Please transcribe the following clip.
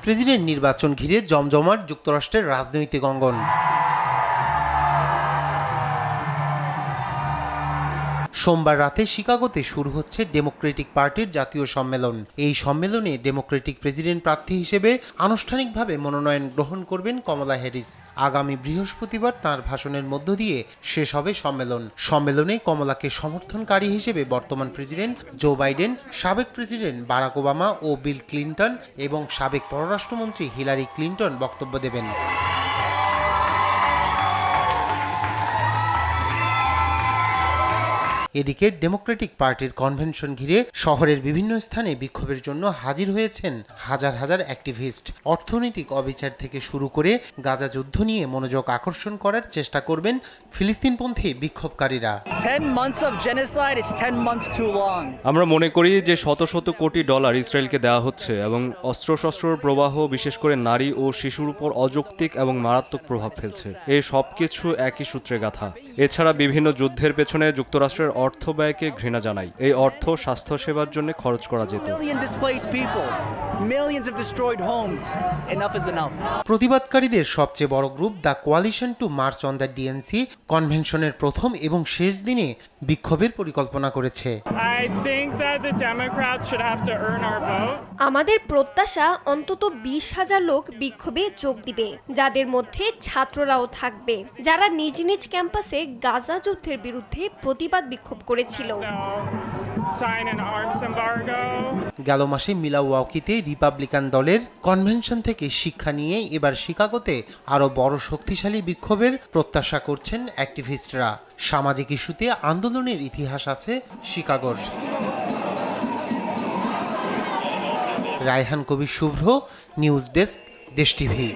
President নির্বাচন ঘিরে জমজমাট যুক্তরাষ্ট্রের রাজনৈতিক অঙ্গন। সোমবার রাতে শিকাগোতে শুরু হচ্ছে ডেমোক্রেটিক পার্টির জাতীয় সম্মেলন। এই সম্মেলনে ডেমোক্রেটিক প্রেসিডেন্ট প্রার্থী হিসেবে আনুষ্ঠানিকভাবে মনোনয়ন গ্রহণ করবেন কমলা হ্যারিস। আগামী বৃহস্পতিবার তাঁর ভাষণের মধ্য দিয়ে শেষ হবে সম্মেলনে কমলাকে সমর্থনকারী হিসেবে বর্তমান প্রেসিডেন্ট জো বাইডেন, সাবেক প্রেসিডেন্ট বারাক ওবামা ও বিল ক্লিনটন এবং সাবেক পররাষ্ট্রমন্ত্রী হিলারি ক্লিনটন বক্তব্য দেবেন। এদিকে ডেমোক্রেটিক পার্টির কনভেনশন ঘিরে শহরের বিভিন্ন স্থানে বিক্ষোভের জন্য হাজির হয়েছেন হাজার হাজার অ্যাক্টিভিস্ট। অর্থনৈতিক অবিচার থেকে শুরু করে গাজা যুদ্ধ নিয়ে মনোযোগ আকর্ষণ করার চেষ্টা করবেন ফিলিস্তিনপন্থী বিক্ষোভকারীরা। আমরা মনে করি যে শত শত কোটি ডলার ইসরায়েলকে দেওয়া হচ্ছে এবং অস্ত্রশস্ত্রের প্রবাহ বিশেষ করে নারী ও শিশুর উপর অযৌক্তিক এবং মারাত্মক প্রভাব ফেলছে। এই সবকিছু একই সূত্রে গাঁথা। এছাড়া বিভিন্ন যুদ্ধের পেছনে যুক্তরাষ্ট্রের অর্থ ব্যয়কে ঘৃণা জানাই। এই অর্থ স্বাস্থ্যসেবার জন্য খরচ করা যেত। প্রতিবাদকারীদের সবচেয়ে বড় group the coalition to march on the DNC কনভেনশনের প্রথম এবং শেষ দিনে বিক্ষোভের পরিকল্পনা করেছে। আমাদের প্রত্যাশা অন্তত 20,000 লোক বিক্ষোভে যোগ দিবে, যাদের মধ্যে ছাত্ররাও থাকবে, যারা নিজ নিজ ক্যাম্পাসে গাজা যুদ্ধের বিরুদ্ধে প্রতিবাদ বিক্ষোভ করেছিল। গেল মাসে মিলাওয়াকিতে রিপাবলিকান দলের কনভেনশন থেকে শিক্ষা নিয়ে এবার শিকাগোতে আরো বড় শক্তিশালী বিক্ষোভের প্রত্যাশা করছেন অ্যাক্টিভিস্টরা। সামাজিক ইস্যুতে আন্দোলনের ইতিহাস আছে শিকাগোর। রায়হান কবির শুভ্র, নিউজ ডেস্ক, দেশ টিভি।